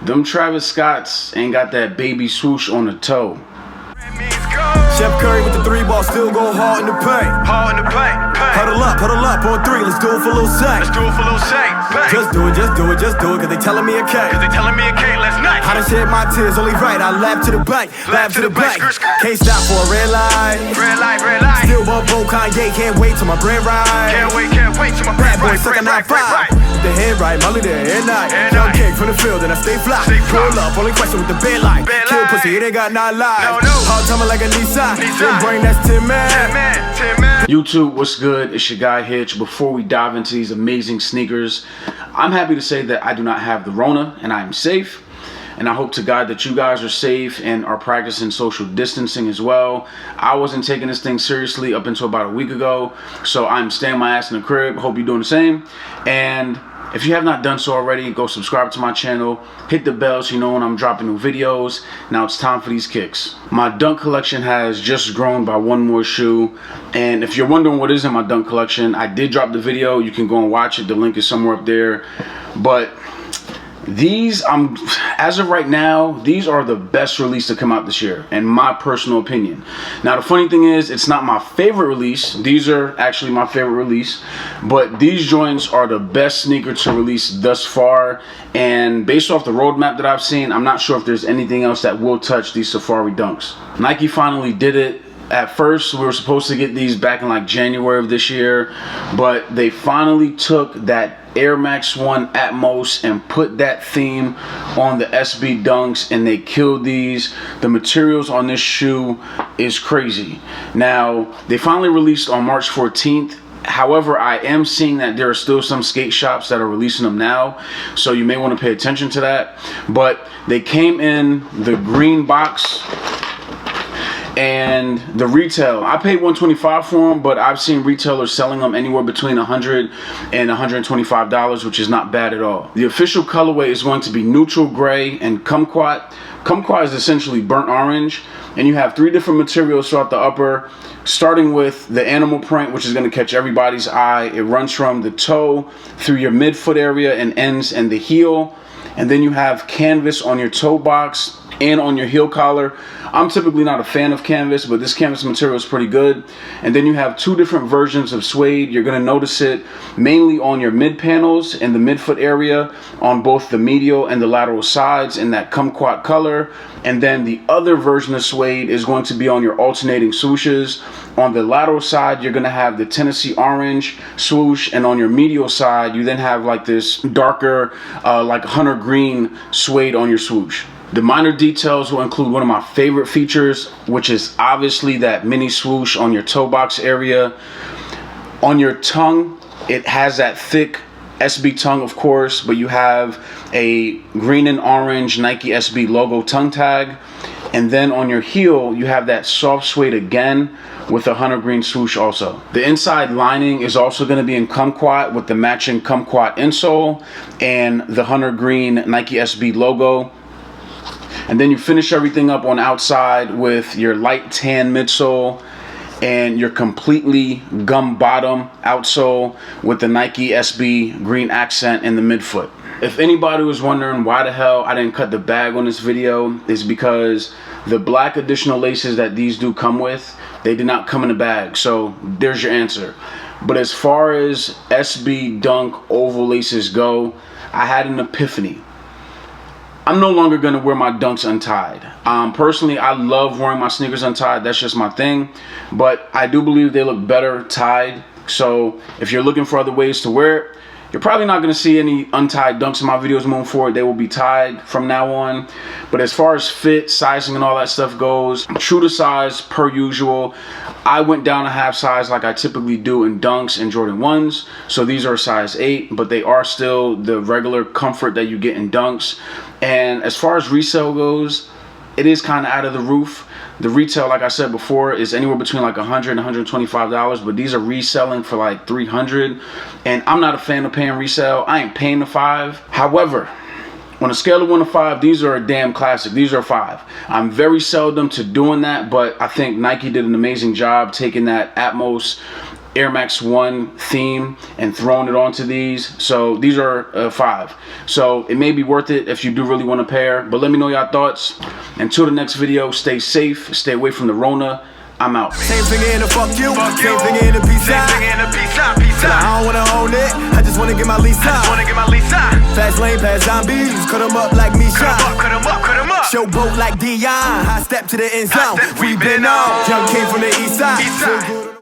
Them Travis Scotts ain't got that baby swoosh on the toe. Chef Curry with the 3-ball, still go hard in the paint. Hard in the paint. Huddle up on 3, let's do it for a little sack. Let's do it for a little sake. Just do it, cause they telling me a K. Cause they telling me a K, let's night. I done shed my tears, only right, I laugh to the bank, laugh to the bank. Can't stop for a red light. Red light, red light. Still bump Bo Kanye, can't wait till my bread ride. Can't wait till my Bad boy bread suckin' right, 9-5. The head right, Molly there, head night. Young kick from the field, and I stay fly. Pull up, only question with the bed light. Kill pussy, it ain't got 9 lives. Hard timing like a Nissan. Then bring that's 10 man. YouTube, what's good? It's your guy Hitch. Before we dive into these amazing sneakers, I'm happy to say that I do not have the Rona and I am safe. And I hope to God that you guys are safe and are practicing social distancing as well. I wasn't taking this thing seriously up until about a week ago, so I'm staying my ass in the crib. Hope you're doing the same. And if you have not done so already, go subscribe to my channel, hit the bell so you know when I'm dropping new videos. Now it's time for these kicks. My dunk collection has just grown by one more shoe, and if you're wondering what is in my dunk collection, I did drop the video. You can go and watch it. The link is somewhere up there. But these, as of right now, these are the best release to come out this year, in my personal opinion. Now, the funny thing is, it's not my favorite release. These are actually my favorite release, but these joints are the best sneaker to release thus far. And based off the roadmap that I've seen, I'm not sure if there's anything else that will touch these Safari Dunks. Nike finally did it. At first, we were supposed to get these back in like January of this year, but they finally took that Air Max 1 Atmos and put that theme on the SB Dunks, and they killed these. The materials on this shoe is crazy. Now, they finally released on March 14th. However, I am seeing that there are still some skate shops that are releasing them now, so you may want to pay attention to that. But they came in the green box. And the retail, I paid $125 for them, but I've seen retailers selling them anywhere between $100 and $125, which is not bad at all. The official colorway is going to be neutral gray and kumquat. Kumquat is essentially burnt orange, and you have 3 different materials throughout the upper, starting with the animal print, which is going to catch everybody's eye. It runs from the toe through your midfoot area and ends in the heel. And then you have canvas on your toe box and on your heel collar. I'm typically not a fan of canvas, but this canvas material is pretty good. And then you have 2 different versions of suede. You're going to notice it mainly on your mid panels and the midfoot area, on both the medial and the lateral sides in that kumquat color. And then the other version of suede is going to be on your alternating swooshes. On the lateral side, you're going to have the Tennessee orange swoosh, and on your medial side, you then have like this darker, like hunter green suede on your swoosh. The minor details will include one of my favorite features, which is obviously that mini swoosh on your toe box area. On your tongue, it has that thick SB tongue, of course, but you have a green and orange Nike SB logo tongue tag. And then on your heel, you have that soft suede again with a hunter green swoosh also. The inside lining is also going to be in kumquat with the matching kumquat insole and the hunter green Nike SB logo. And then you finish everything up on outside with your light tan midsole and your completely gum bottom outsole with the Nike SB green accent in the midfoot. If anybody was wondering why the hell I didn't cut the bag on this video, is because the black additional laces that these do come with, they did not come in the bag. So there's your answer. But as far as SB Dunk oval laces go, I had an epiphany. I'm no longer going to wear my Dunks untied. Personally, I love wearing my sneakers untied. That's just my thing. But I do believe they look better tied. So if you're looking for other ways to wear it, you're probably not going to see any untied Dunks in my videos moving forward. They will be tied from now on. But as far as fit, sizing, and all that stuff goes, true to size per usual. I went down a half size like I typically do in Dunks and Jordan 1s. So these are a size 8, but they are still the regular comfort that you get in Dunks. And as far as resale goes, it is kind of out of the roof. The retail, like I said before, is anywhere between like $100 and $125, but these are reselling for like $300. And I'm not a fan of paying resale. I ain't paying the $5. However, on a scale of 1 to 5, these are a damn classic. These are 5. I'm very seldom to doing that, but I think Nike did an amazing job taking that Atmos Air Max 1 theme and throwing it onto these. So these are 5. So it may be worth it if you do really want a pair. But let me know your thoughts. Until the next video, stay safe, stay away from the Rona. I'm out. Same finger in the fuck you, same finger in the peace sign. I don't wanna own it, I just wanna get my lease on. Fast lane past zombies, cut them up like me shine. Showboat like Dion, high step to the end zone. We been on, young king from the east side.